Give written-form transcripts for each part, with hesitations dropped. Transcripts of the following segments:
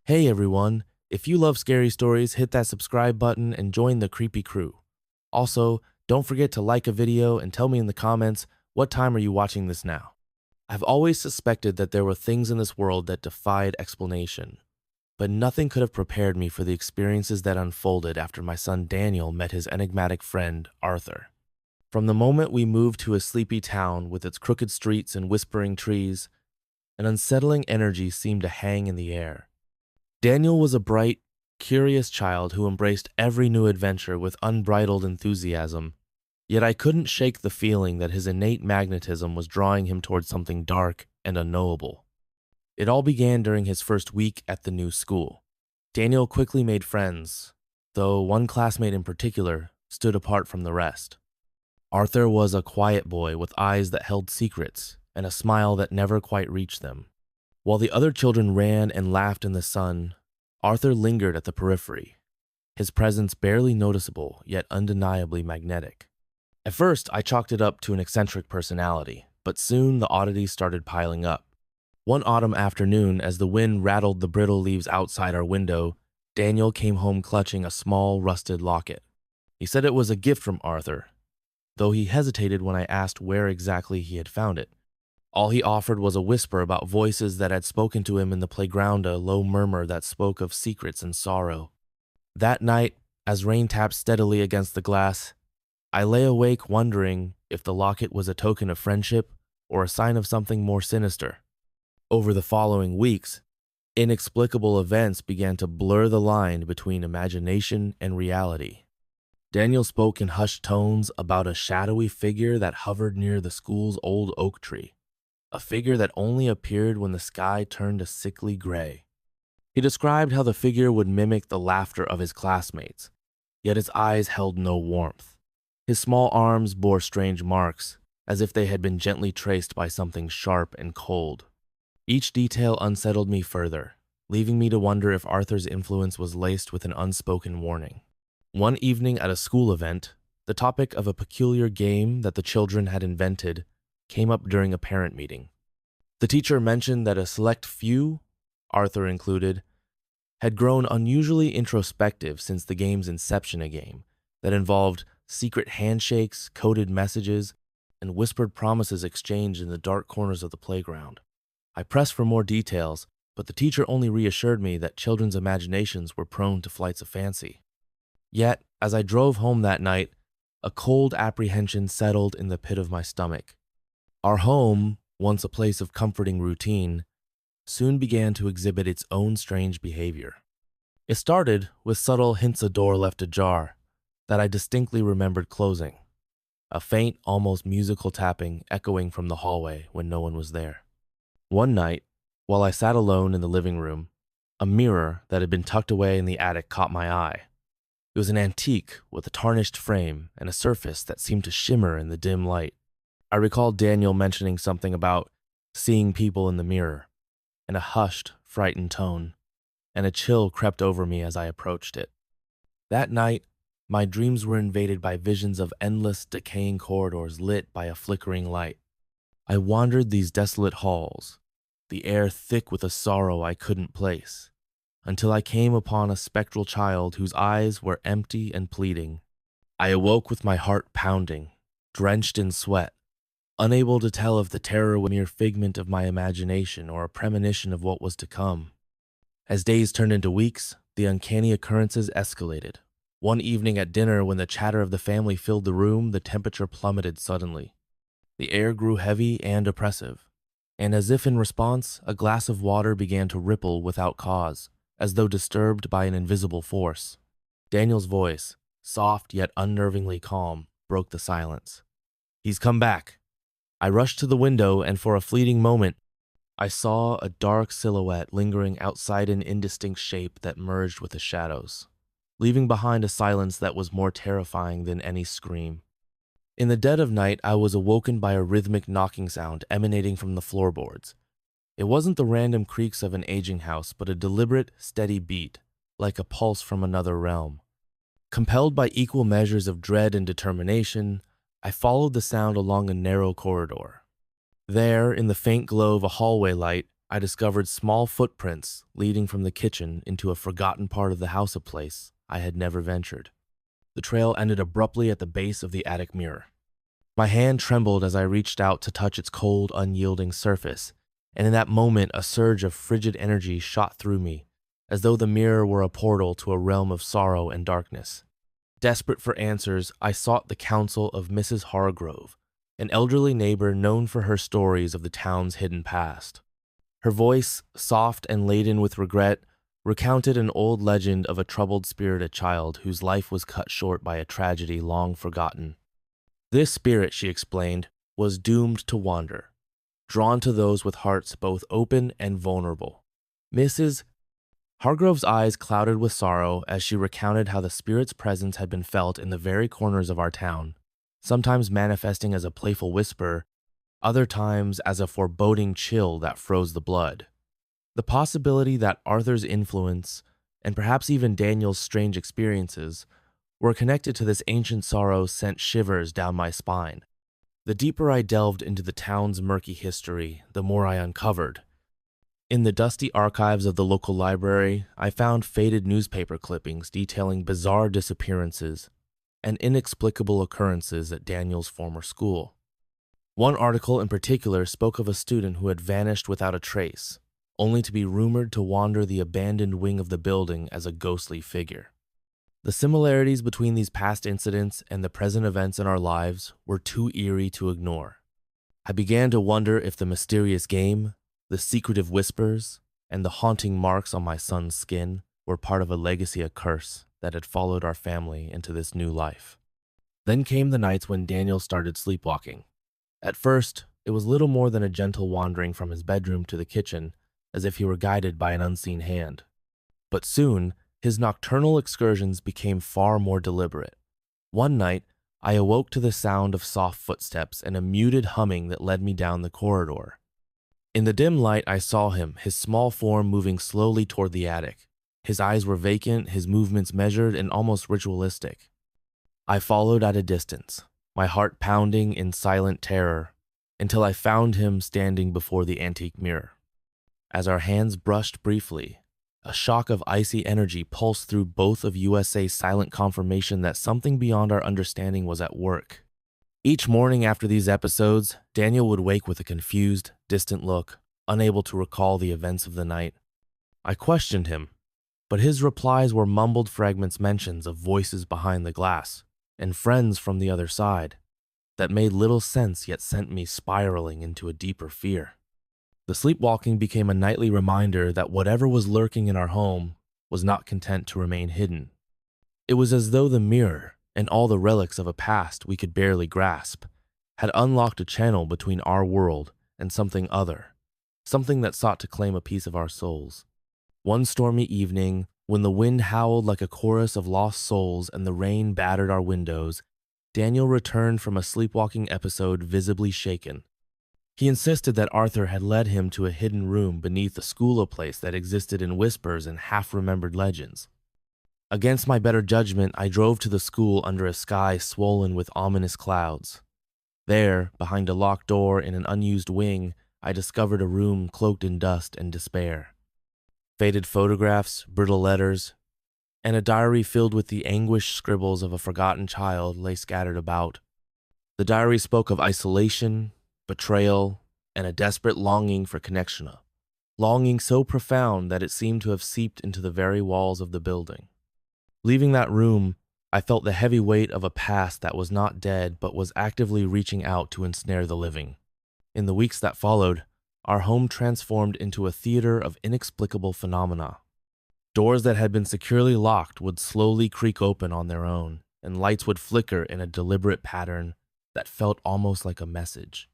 Hey everyone, if you love scary stories, hit that subscribe button and join the creepy crew. Also, don't forget to like a video and tell me in the comments what time are you watching this now. I've always suspected that there were things in this world that defied explanation, but nothing could have prepared me for the experiences that unfolded after my son Daniel met his enigmatic friend Arthur. From the moment we moved to a sleepy town with its crooked streets and whispering trees, an unsettling energy seemed to hang in the air. Daniel was a bright, curious child who embraced every new adventure with unbridled enthusiasm, yet I couldn't shake the feeling that his innate magnetism was drawing him towards something dark and unknowable. It all began during his first week at the new school. Daniel quickly made friends, though one classmate in particular stood apart from the rest. Arthur was a quiet boy with eyes that held secrets and a smile that never quite reached them. While the other children ran and laughed in the sun, Arthur lingered at the periphery, his presence barely noticeable yet undeniably magnetic. At first, I chalked it up to an eccentric personality, but soon the oddities started piling up. One autumn afternoon, as the wind rattled the brittle leaves outside our window, Daniel came home clutching a small, rusted locket. He said it was a gift from Arthur, though he hesitated when I asked where exactly he had found it. All he offered was a whisper about voices that had spoken to him in the playground, a low murmur that spoke of secrets and sorrow. That night, as rain tapped steadily against the glass, I lay awake wondering if the locket was a token of friendship or a sign of something more sinister. Over the following weeks, inexplicable events began to blur the line between imagination and reality. Daniel spoke in hushed tones about a shadowy figure that hovered near the school's old oak tree. A figure that only appeared when the sky turned a sickly gray. He described how the figure would mimic the laughter of his classmates, yet its eyes held no warmth. His small arms bore strange marks, as if they had been gently traced by something sharp and cold. Each detail unsettled me further, leaving me to wonder if Arthur's influence was laced with an unspoken warning. One evening at a school event, the topic of a peculiar game that the children had invented came up during a parent meeting. The teacher mentioned that a select few, Arthur included, had grown unusually introspective since the game's inception, a game that involved secret handshakes, coded messages, and whispered promises exchanged in the dark corners of the playground. I pressed for more details, but the teacher only reassured me that children's imaginations were prone to flights of fancy. Yet, as I drove home that night, a cold apprehension settled in the pit of my stomach. Our home, once a place of comforting routine, soon began to exhibit its own strange behavior. It started with subtle hints a door left ajar that I distinctly remembered closing, a faint, almost musical tapping echoing from the hallway when no one was there. One night, while I sat alone in the living room, a mirror that had been tucked away in the attic caught my eye. It was an antique with a tarnished frame and a surface that seemed to shimmer in the dim light. I recalled Daniel mentioning something about seeing people in the mirror, in a hushed, frightened tone, and a chill crept over me as I approached it. That night, my dreams were invaded by visions of endless, decaying corridors lit by a flickering light. I wandered these desolate halls, the air thick with a sorrow I couldn't place, until I came upon a spectral child whose eyes were empty and pleading. I awoke with my heart pounding, drenched in sweat, unable to tell if the terror was a mere figment of my imagination or a premonition of what was to come. As days turned into weeks, the uncanny occurrences escalated. One evening at dinner, when the chatter of the family filled the room, the temperature plummeted suddenly. The air grew heavy and oppressive, and as if in response, a glass of water began to ripple without cause, as though disturbed by an invisible force. Daniel's voice, soft yet unnervingly calm, broke the silence. "He's come back." I rushed to the window, and for a fleeting moment, I saw a dark silhouette lingering outside an indistinct shape that merged with the shadows, leaving behind a silence that was more terrifying than any scream. In the dead of night, I was awoken by a rhythmic knocking sound emanating from the floorboards. It wasn't the random creaks of an aging house, but a deliberate, steady beat, like a pulse from another realm. Compelled by equal measures of dread and determination, I followed the sound along a narrow corridor. There, in the faint glow of a hallway light, I discovered small footprints leading from the kitchen into a forgotten part of the house, a place I had never ventured. The trail ended abruptly at the base of the attic mirror. My hand trembled as I reached out to touch its cold, unyielding surface, and in that moment a surge of frigid energy shot through me, as though the mirror were a portal to a realm of sorrow and darkness. Desperate for answers, I sought the counsel of Mrs. Hargrove, an elderly neighbor known for her stories of the town's hidden past. Her voice, soft and laden with regret, recounted an old legend of a troubled-spirited child whose life was cut short by a tragedy long forgotten. This spirit, she explained, was doomed to wander, drawn to those with hearts both open and vulnerable. Mrs. Hargrove's eyes clouded with sorrow as she recounted how the spirit's presence had been felt in the very corners of our town, sometimes manifesting as a playful whisper, other times as a foreboding chill that froze the blood. The possibility that Arthur's influence, and perhaps even Daniel's strange experiences, were connected to this ancient sorrow sent shivers down my spine. The deeper I delved into the town's murky history, the more I uncovered. In the dusty archives of the local library, I found faded newspaper clippings detailing bizarre disappearances and inexplicable occurrences at Daniel's former school. One article in particular spoke of a student who had vanished without a trace, only to be rumored to wander the abandoned wing of the building as a ghostly figure. The similarities between these past incidents and the present events in our lives were too eerie to ignore. I began to wonder if the mysterious game, the secretive whispers, and the haunting marks on my son's skin were part of a legacy, a curse that had followed our family into this new life. Then came the nights when Daniel started sleepwalking. At first, it was little more than a gentle wandering from his bedroom to the kitchen, as if he were guided by an unseen hand. But soon, his nocturnal excursions became far more deliberate. One night, I awoke to the sound of soft footsteps and a muted humming that led me down the corridor. In the dim light, I saw him, his small form moving slowly toward the attic. His eyes were vacant, his movements measured and almost ritualistic. I followed at a distance, my heart pounding in silent terror, until I found him standing before the antique mirror. As our hands brushed briefly, a shock of icy energy pulsed through both of USA's silent confirmation that something beyond our understanding was at work. Each morning after these episodes, Daniel would wake with a confused, distant look, unable to recall the events of the night. I questioned him, but his replies were mumbled fragments, mentions of voices behind the glass and friends from the other side that made little sense yet sent me spiraling into a deeper fear. The sleepwalking became a nightly reminder that whatever was lurking in our home was not content to remain hidden. It was as though the mirror, and all the relics of a past we could barely grasp, had unlocked a channel between our world and something other, something that sought to claim a piece of our souls. One stormy evening, when the wind howled like a chorus of lost souls and the rain battered our windows, Daniel returned from a sleepwalking episode visibly shaken. He insisted that Arthur had led him to a hidden room beneath a school, a place that existed in whispers and half-remembered legends. Against my better judgment, I drove to the school under a sky swollen with ominous clouds. There, behind a locked door in an unused wing, I discovered a room cloaked in dust and despair. Faded photographs, brittle letters, and a diary filled with the anguished scribbles of a forgotten child lay scattered about. The diary spoke of isolation, betrayal, and a desperate longing for connection, a longing so profound that it seemed to have seeped into the very walls of the building. Leaving that room, I felt the heavy weight of a past that was not dead but was actively reaching out to ensnare the living. In the weeks that followed, our home transformed into a theater of inexplicable phenomena. Doors that had been securely locked would slowly creak open on their own, and lights would flicker in a deliberate pattern that felt almost like a message.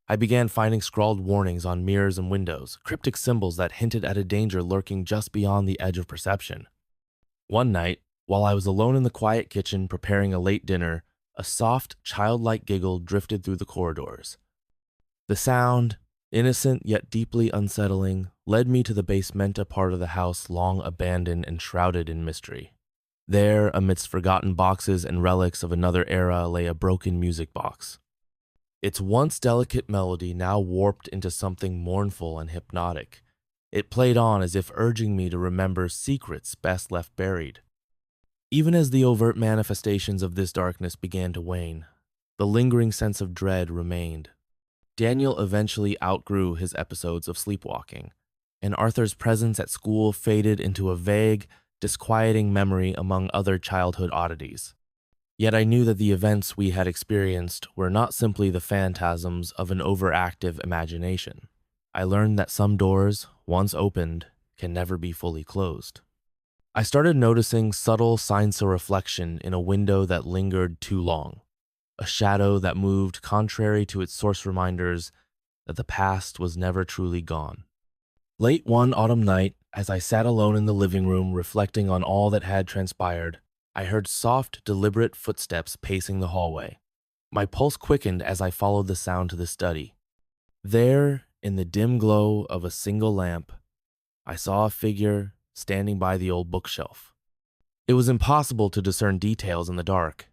I began finding scrawled warnings on mirrors and windows, cryptic symbols that hinted at a danger lurking just beyond the edge of perception. One night, while I was alone in the quiet kitchen preparing a late dinner, a soft, childlike giggle drifted through the corridors. The sound, innocent yet deeply unsettling, led me to the basementa part of the house long abandoned and shrouded in mystery. There, amidst forgotten boxes and relics of another era, lay a broken music box. Its once delicate melody now warped into something mournful and hypnotic. It played on as if urging me to remember secrets best left buried. Even as the overt manifestations of this darkness began to wane, the lingering sense of dread remained. Daniel eventually outgrew his episodes of sleepwalking, and Arthur's presence at school faded into a vague, disquieting memory among other childhood oddities. Yet I knew that the events we had experienced were not simply the phantasms of an overactive imagination. I learned that some doors, once opened, can never be fully closed. I started noticing subtle signs of reflection in a window that lingered too long, a shadow that moved contrary to its source reminders that the past was never truly gone. Late one autumn night, as I sat alone in the living room reflecting on all that had transpired, I heard soft, deliberate footsteps pacing the hallway. My pulse quickened as I followed the sound to the study. There, in the dim glow of a single lamp, I saw a figure standing by the old bookshelf. It was impossible to discern details in the dark,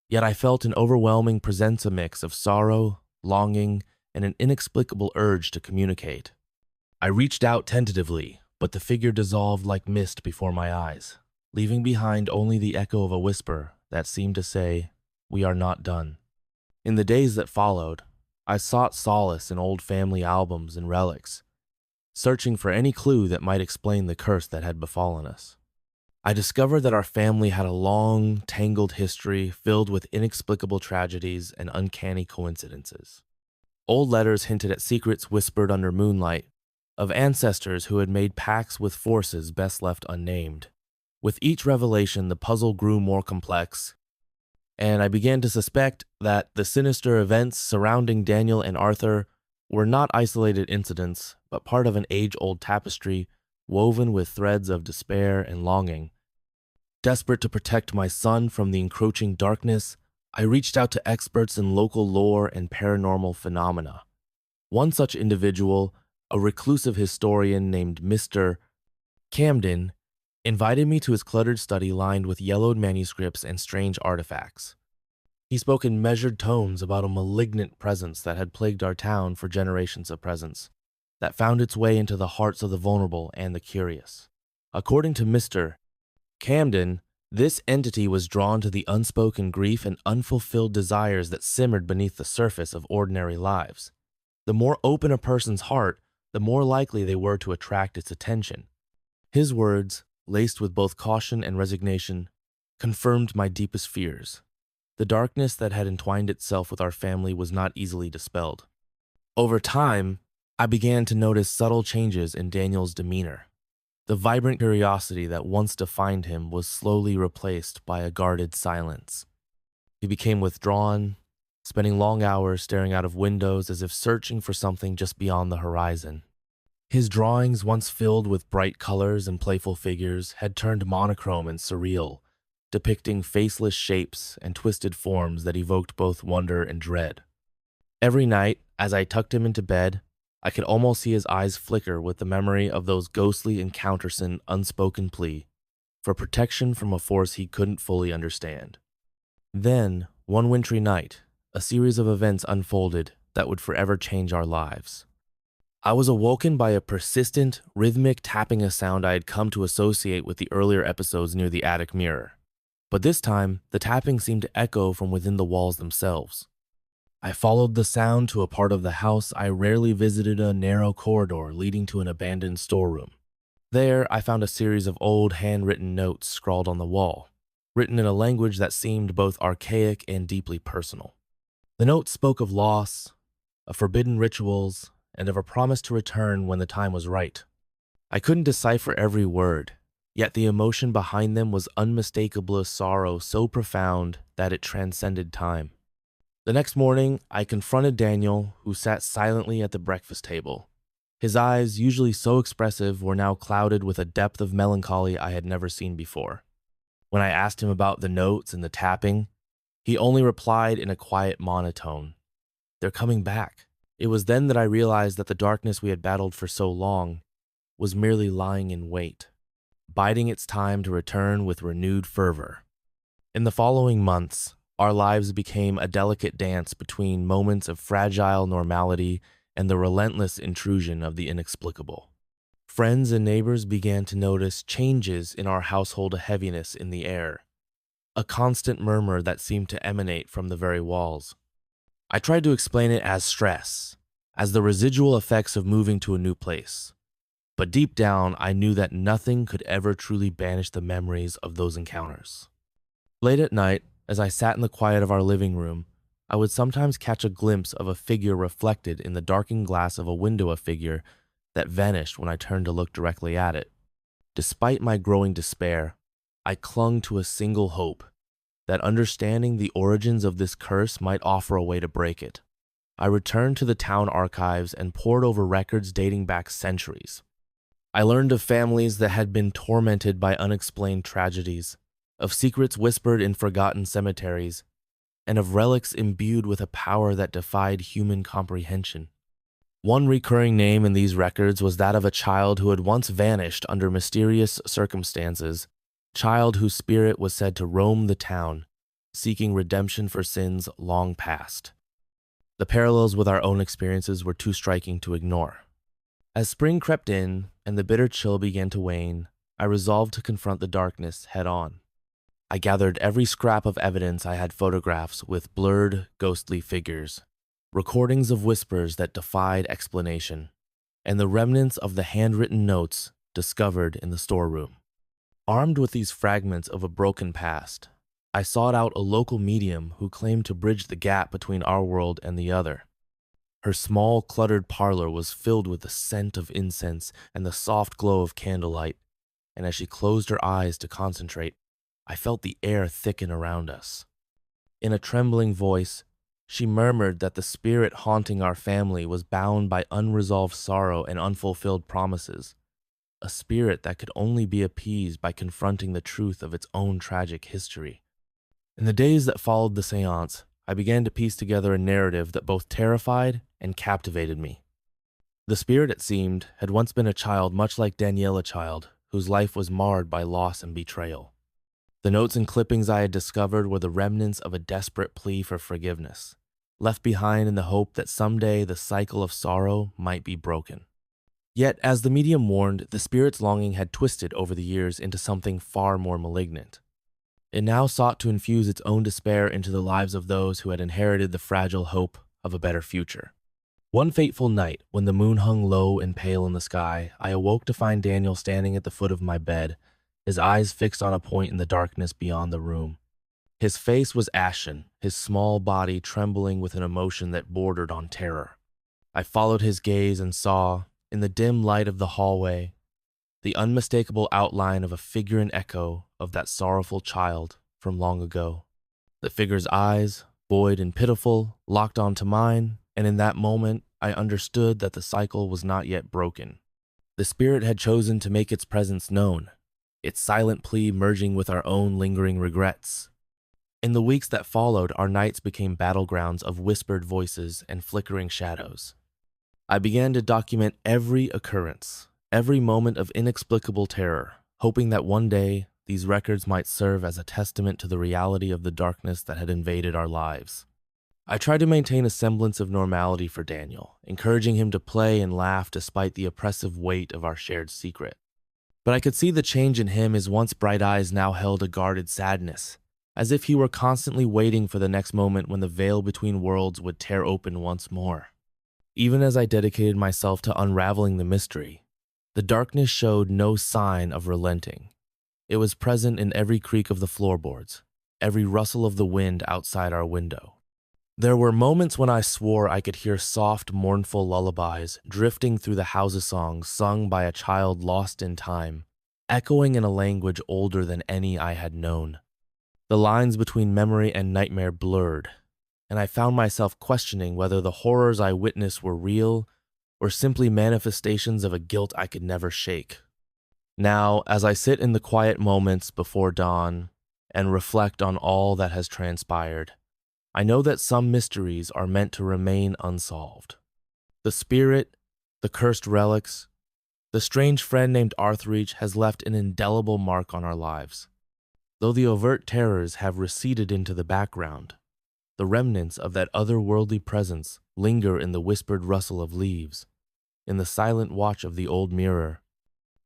yet I felt an overwhelming presence, a mix of sorrow, longing, and an inexplicable urge to communicate. I reached out tentatively, but the figure dissolved like mist before my eyes, leaving behind only the echo of a whisper that seemed to say, "We are not done." In the days that followed, I sought solace in old family albums and relics, searching for any clue that might explain the curse that had befallen us. I discovered that our family had a long, tangled history filled with inexplicable tragedies and uncanny coincidences. Old letters hinted at secrets whispered under moonlight, of ancestors who had made pacts with forces best left unnamed. With each revelation, the puzzle grew more complex, and I began to suspect that the sinister events surrounding Daniel and Arthur were not isolated incidents, but part of an age-old tapestry woven with threads of despair and longing. Desperate to protect my son from the encroaching darkness, I reached out to experts in local lore and paranormal phenomena. One such individual, a reclusive historian named Mr. Camden, invited me to his cluttered study lined with yellowed manuscripts and strange artifacts. He spoke in measured tones about a malignant presence that had plagued our town for generations of presence, that found its way into the hearts of the vulnerable and the curious. According to Mr. Camden, this entity was drawn to the unspoken grief and unfulfilled desires that simmered beneath the surface of ordinary lives. The more open a person's heart, the more likely they were to attract its attention. His words, laced with both caution and resignation, confirmed my deepest fears. The darkness that had entwined itself with our family was not easily dispelled. Over time, I began to notice subtle changes in Daniel's demeanor. The vibrant curiosity that once defined him was slowly replaced by a guarded silence. He became withdrawn, spending long hours staring out of windows as if searching for something just beyond the horizon. His drawings, once filled with bright colors and playful figures, had turned monochrome and surreal, depicting faceless shapes and twisted forms that evoked both wonder and dread. Every night, as I tucked him into bed, I could almost see his eyes flicker with the memory of those ghostly encounters and unspoken plea for protection from a force he couldn't fully understand. Then, one wintry night, a series of events unfolded that would forever change our lives. I was awoken by a persistent, rhythmic tapping, a sound I had come to associate with the earlier episodes near the attic mirror. But this time, the tapping seemed to echo from within the walls themselves. I followed the sound to a part of the house I rarely visited, a narrow corridor leading to an abandoned storeroom. There, I found a series of old handwritten notes scrawled on the wall, written in a language that seemed both archaic and deeply personal. The notes spoke of loss, of forbidden rituals, and of a promise to return when the time was right. I couldn't decipher every word, yet the emotion behind them was unmistakable, a sorrow so profound that it transcended time. The next morning, I confronted Daniel, who sat silently at the breakfast table. His eyes, usually so expressive, were now clouded with a depth of melancholy I had never seen before. When I asked him about the notes and the tapping, he only replied in a quiet monotone, "They're coming back." It was then that I realized that the darkness we had battled for so long was merely lying in wait, biding its time to return with renewed fervor. In the following months, Our lives became a delicate dance between moments of fragile normality and the relentless intrusion of the inexplicable. Friends and neighbors began to notice changes in our household, a heaviness in the air, a constant murmur that seemed to emanate from the very walls. I tried to explain it as stress, as the residual effects of moving to a new place. But deep down, I knew that nothing could ever truly banish the memories of those encounters. Late at night, as I sat in the quiet of our living room, I would sometimes catch a glimpse of a figure reflected in the darkened glass of a window, a figure that vanished when I turned to look directly at it. Despite my growing despair, I clung to a single hope, that understanding the origins of this curse might offer a way to break it. I returned to the town archives and pored over records dating back centuries. I learned of families that had been tormented by unexplained tragedies, of secrets whispered in forgotten cemeteries, and of relics imbued with a power that defied human comprehension. One recurring name in these records was that of a child who had once vanished under mysterious circumstances, a child whose spirit was said to roam the town, seeking redemption for sins long past. The parallels with our own experiences were too striking to ignore. As spring crept in and the bitter chill began to wane, I resolved to confront the darkness head-on. I gathered every scrap of evidence. I had photographs with blurred, ghostly figures, recordings of whispers that defied explanation, and the remnants of the handwritten notes discovered in the storeroom. Armed with these fragments of a broken past, I sought out a local medium who claimed to bridge the gap between our world and the other. Her small, cluttered parlor was filled with the scent of incense and the soft glow of candlelight, and as she closed her eyes to concentrate, I felt the air thicken around us. In a trembling voice, she murmured that the spirit haunting our family was bound by unresolved sorrow and unfulfilled promises, a spirit that could only be appeased by confronting the truth of its own tragic history. In the days that followed the seance, I began to piece together a narrative that both terrified and captivated me. The spirit, it seemed, had once been a child much like Danielle, a child whose life was marred by loss and betrayal. The notes and clippings I had discovered were the remnants of a desperate plea for forgiveness, left behind in the hope that someday the cycle of sorrow might be broken. Yet, as the medium warned, the spirit's longing had twisted over the years into something far more malignant. It now sought to infuse its own despair into the lives of those who had inherited the fragile hope of a better future. One fateful night, when the moon hung low and pale in the sky, I awoke to find Daniel standing at the foot of my bed, his eyes fixed on a point in the darkness beyond the room. His face was ashen, his small body trembling with an emotion that bordered on terror. I followed his gaze and saw, in the dim light of the hallway, the unmistakable outline of a figure and echo of that sorrowful child from long ago. The figure's eyes, void and pitiful, locked onto mine, and in that moment I understood that the cycle was not yet broken. The spirit had chosen to make its presence known, its silent plea merging with our own lingering regrets. In the weeks that followed, our nights became battlegrounds of whispered voices and flickering shadows. I began to document every occurrence, every moment of inexplicable terror, hoping that one day these records might serve as a testament to the reality of the darkness that had invaded our lives. I tried to maintain a semblance of normality for Daniel, encouraging him to play and laugh despite the oppressive weight of our shared secret. But I could see the change in him. His once bright eyes now held a guarded sadness, as if he were constantly waiting for the next moment when the veil between worlds would tear open once more. Even as I dedicated myself to unraveling the mystery, the darkness showed no sign of relenting. It was present in every creak of the floorboards, every rustle of the wind outside our window. There were moments when I swore I could hear soft, mournful lullabies drifting through the houses songs sung by a child lost in time, echoing in a language older than any I had known. The lines between memory and nightmare blurred, and I found myself questioning whether the horrors I witnessed were real or simply manifestations of a guilt I could never shake. Now, as I sit in the quiet moments before dawn and reflect on all that has transpired, I know that some mysteries are meant to remain unsolved. The spirit, the cursed relics, the strange friend named Arthurich has left an indelible mark on our lives. Though the overt terrors have receded into the background, the remnants of that otherworldly presence linger in the whispered rustle of leaves, in the silent watch of the old mirror,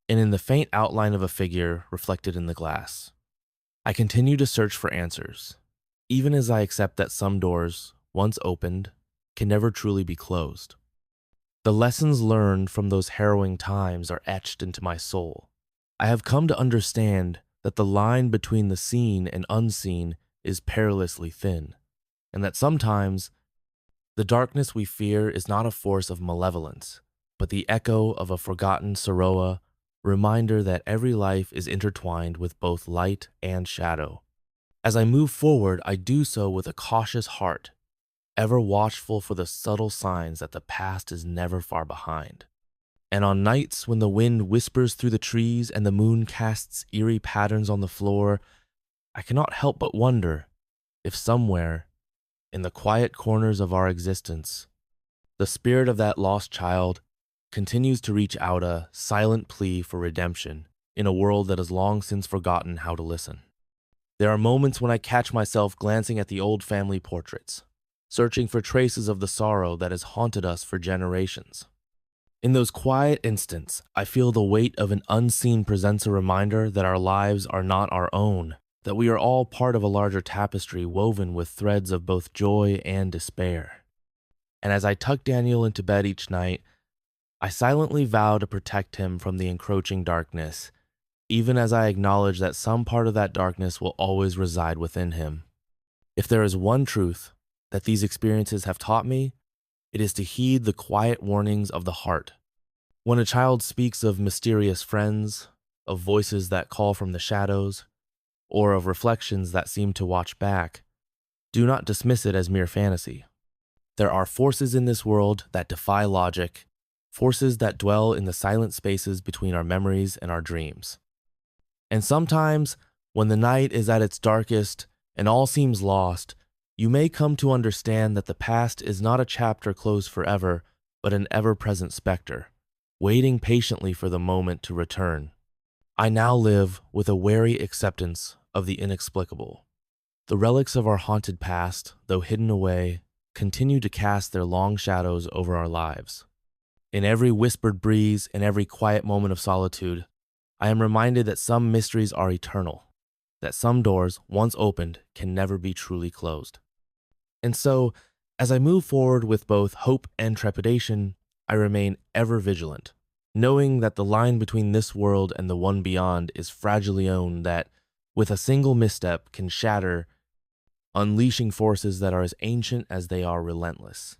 and in the faint outline of a figure reflected in the glass. I continue to search for answers, even as I accept that some doors, once opened, can never truly be closed. The lessons learned from those harrowing times are etched into my soul. I have come to understand that the line between the seen and unseen is perilously thin, and that sometimes the darkness we fear is not a force of malevolence, but the echo of a forgotten Soroa, reminder that every life is intertwined with both light and shadow. As I move forward, I do so with a cautious heart, ever watchful for the subtle signs that the past is never far behind. And on nights when the wind whispers through the trees and the moon casts eerie patterns on the floor, I cannot help but wonder if somewhere, in the quiet corners of our existence, the spirit of that lost child continues to reach out a silent plea for redemption in a world that has long since forgotten how to listen. There are moments when I catch myself glancing at the old family portraits, searching for traces of the sorrow that has haunted us for generations. In those quiet instants, I feel the weight of an unseen presents a reminder that our lives are not our own, that we are all part of a larger tapestry woven with threads of both joy and despair. And as I tuck Daniel into bed each night, I silently vow to protect him from the encroaching darkness, even as I acknowledge that some part of that darkness will always reside within him. If there is one truth that these experiences have taught me, it is to heed the quiet warnings of the heart. When a child speaks of mysterious friends, of voices that call from the shadows, or of reflections that seem to watch back, do not dismiss it as mere fantasy. There are forces in this world that defy logic, forces that dwell in the silent spaces between our memories and our dreams. And sometimes, when the night is at its darkest and all seems lost, you may come to understand that the past is not a chapter closed forever, but an ever-present specter, waiting patiently for the moment to return. I now live with a wary acceptance of the inexplicable. The relics of our haunted past, though hidden away, continue to cast their long shadows over our lives. In every whispered breeze and every quiet moment of solitude, I am reminded that some mysteries are eternal, that some doors, once opened, can never be truly closed. And so, as I move forward with both hope and trepidation, I remain ever vigilant, knowing that the line between this world and the one beyond is fragile, that, with a single misstep, can shatter, unleashing forces that are as ancient as they are relentless.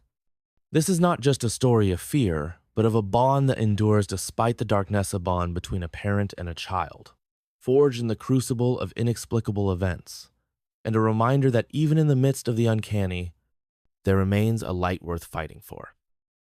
This is not just a story of fear, but of a bond that endures despite the darkness, a bond between a parent and a child, forged in the crucible of inexplicable events, and a reminder that even in the midst of the uncanny, there remains a light worth fighting for.